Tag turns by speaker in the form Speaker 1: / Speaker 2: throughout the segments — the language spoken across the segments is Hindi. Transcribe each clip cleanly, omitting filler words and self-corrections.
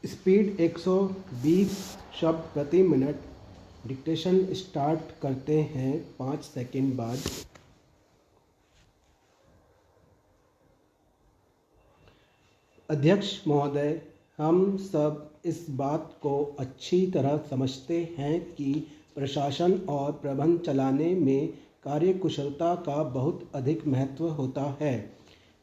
Speaker 1: स्पीड 120 शब्द प्रति मिनट। डिक्टेशन स्टार्ट करते हैं 5 सेकंड बाद। अध्यक्ष महोदय, हम सब इस बात को अच्छी तरह समझते हैं कि प्रशासन और प्रबंध चलाने में कार्यकुशलता का बहुत अधिक महत्व होता है।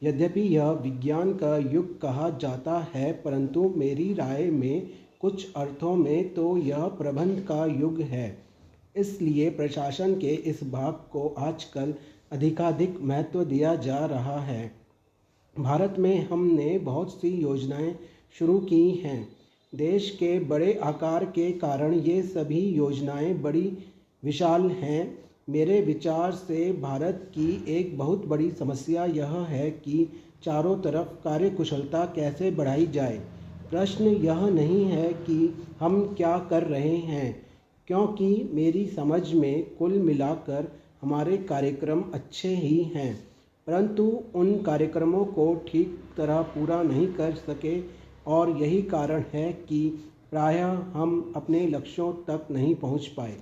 Speaker 1: यद्यपि यह विज्ञान का युग कहा जाता है, परंतु मेरी राय में कुछ अर्थों में तो यह प्रबंध का युग है। इसलिए प्रशासन के इस भाग को आजकल अधिकाधिक महत्व दिया जा रहा है। भारत में हमने बहुत सी योजनाएं शुरू की हैं। देश के बड़े आकार के कारण ये सभी योजनाएं बड़ी विशाल हैं। मेरे विचार से भारत की एक बहुत बड़ी समस्या यह है कि चारों तरफ कार्यकुशलता कैसे बढ़ाई जाए। प्रश्न यह नहीं है कि हम क्या कर रहे हैं, क्योंकि मेरी समझ में कुल मिलाकर हमारे कार्यक्रम अच्छे ही हैं, परंतु उन कार्यक्रमों को ठीक तरह पूरा नहीं कर सके और यही कारण है कि प्रायः हम अपने लक्ष्यों तक नहीं पहुंच पाए।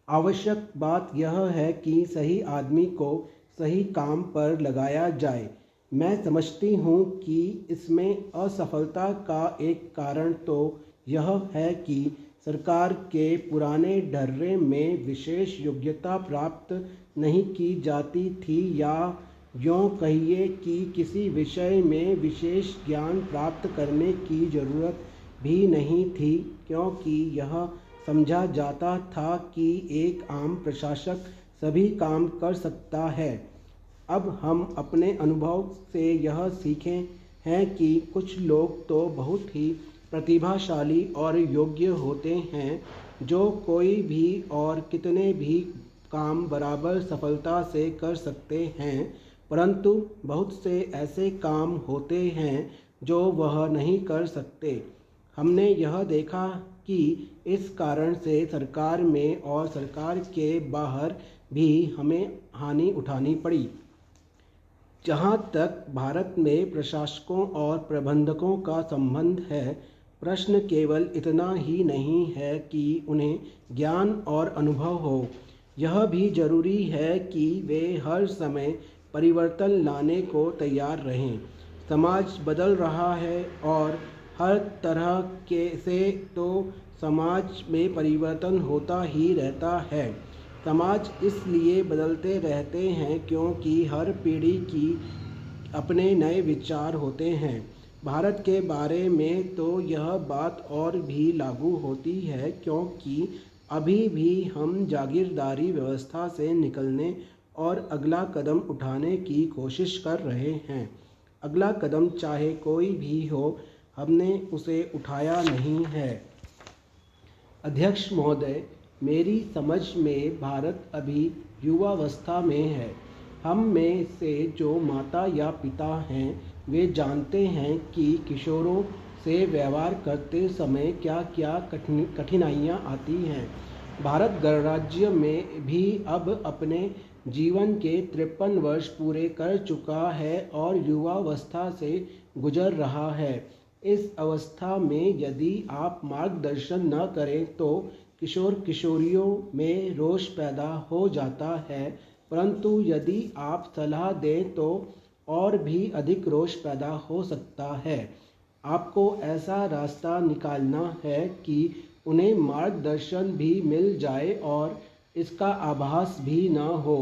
Speaker 1: आवश्यक बात यह है कि सही आदमी को सही काम पर लगाया जाए। मैं समझती हूँ कि इसमें असफलता का एक कारण तो यह है कि सरकार के पुराने ढर्रे में विशेष योग्यता प्राप्त नहीं की जाती थी, या यूँ कहिए कि किसी विषय में विशेष ज्ञान प्राप्त करने की ज़रूरत भी नहीं थी, क्योंकि यह समझा जाता था कि एक आम प्रशासक सभी काम कर सकता है। अब हम अपने अनुभव से यह सीखे हैं कि कुछ लोग तो बहुत ही प्रतिभाशाली और योग्य होते हैं, जो कोई भी और कितने भी काम बराबर सफलता से कर सकते हैं, परंतु बहुत से ऐसे काम होते हैं जो वह नहीं कर सकते। हमने यह देखा कि इस कारण से सरकार में और सरकार के बाहर भी हमें हानि उठानी पड़ी। जहाँ तक भारत में प्रशासकों और प्रबंधकों का संबंध है, प्रश्न केवल इतना ही नहीं है कि उन्हें ज्ञान और अनुभव हो, यह भी जरूरी है कि वे हर समय परिवर्तन लाने को तैयार रहें। समाज बदल रहा है और हर तरह के से तो समाज में परिवर्तन होता ही रहता है। समाज इसलिए बदलते रहते हैं क्योंकि हर पीढ़ी की अपने नए विचार होते हैं। भारत के बारे में तो यह बात और भी लागू होती है, क्योंकि अभी भी हम जागीरदारी व्यवस्था से निकलने और अगला कदम उठाने की कोशिश कर रहे हैं। अगला कदम चाहे कोई भी हो, हमने उसे उठाया नहीं है। अध्यक्ष महोदय, मेरी समझ में भारत अभी युवावस्था में है। हम में से जो माता या पिता हैं, वे जानते हैं कि किशोरों से व्यवहार करते समय क्या क्या कठिनाइयाँ आती हैं। भारत गणराज्य में भी अब अपने जीवन के 53 वर्ष पूरे कर चुका है और युवावस्था से गुजर रहा है। इस अवस्था में यदि आप मार्गदर्शन न करें तो किशोर किशोरियों में रोष पैदा हो जाता है, परंतु यदि आप सलाह दें तो और भी अधिक रोष पैदा हो सकता है। आपको ऐसा रास्ता निकालना है कि उन्हें मार्गदर्शन भी मिल जाए और इसका आभास भी न हो।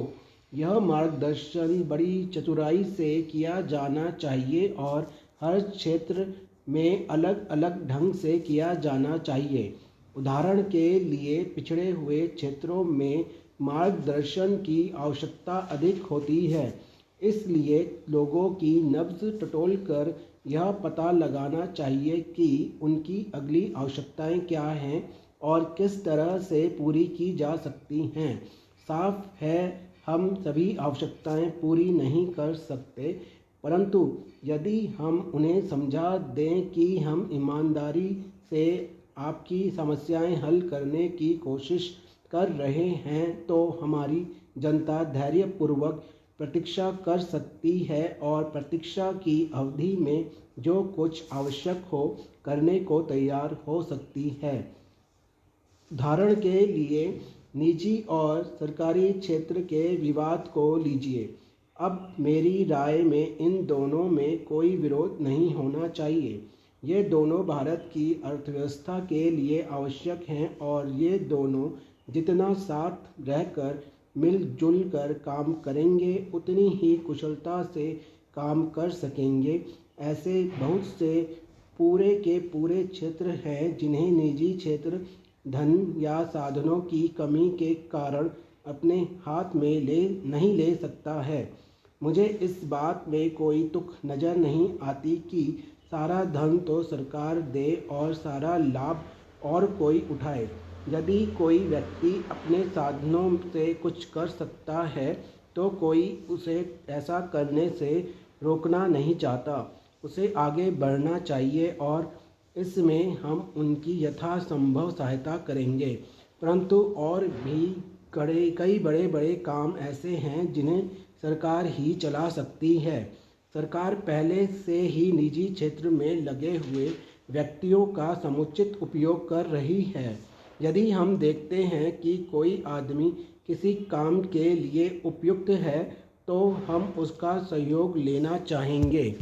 Speaker 1: यह मार्गदर्शन बड़ी चतुराई से किया जाना चाहिए और हर क्षेत्र में अलग अलग ढंग से किया जाना चाहिए। उदाहरण के लिए पिछड़े हुए क्षेत्रों में मार्गदर्शन की आवश्यकता अधिक होती है, इसलिए लोगों की नब्ज टटोलकर यह पता लगाना चाहिए कि उनकी अगली आवश्यकताएं क्या हैं और किस तरह से पूरी की जा सकती हैं। साफ है, हम सभी आवश्यकताएं पूरी नहीं कर सकते, परंतु यदि हम उन्हें समझा दें कि हम ईमानदारी से आपकी समस्याएं हल करने की कोशिश कर रहे हैं, तो हमारी जनता धैर्यपूर्वक प्रतीक्षा कर सकती है और प्रतीक्षा की अवधि में जो कुछ आवश्यक हो करने को तैयार हो सकती है। उदाहरण के लिए निजी और सरकारी क्षेत्र के विवाद को लीजिए। अब मेरी राय में इन दोनों में कोई विरोध नहीं होना चाहिए। ये दोनों भारत की अर्थव्यवस्था के लिए आवश्यक हैं और ये दोनों जितना साथ रहकर मिलजुल कर काम करेंगे उतनी ही कुशलता से काम कर सकेंगे। ऐसे बहुत से पूरे के पूरे क्षेत्र हैं जिन्हें निजी क्षेत्र धन या साधनों की कमी के कारण अपने हाथ में नहीं ले सकता है। मुझे इस बात में कोई तुक नज़र नहीं आती कि सारा धन तो सरकार दे और सारा लाभ और कोई उठाए। यदि कोई व्यक्ति अपने साधनों से कुछ कर सकता है तो कोई उसे ऐसा करने से रोकना नहीं चाहता। उसे आगे बढ़ना चाहिए और इसमें हम उनकी यथासंभव सहायता करेंगे। परंतु और भी कई बड़े बड़े काम ऐसे हैं जिन्हें सरकार ही चला सकती है। सरकार पहले से ही निजी क्षेत्र में लगे हुए व्यक्तियों का समुचित उपयोग कर रही है। यदि हम देखते हैं कि कोई आदमी किसी काम के लिए उपयुक्त है तो हम उसका सहयोग लेना चाहेंगे।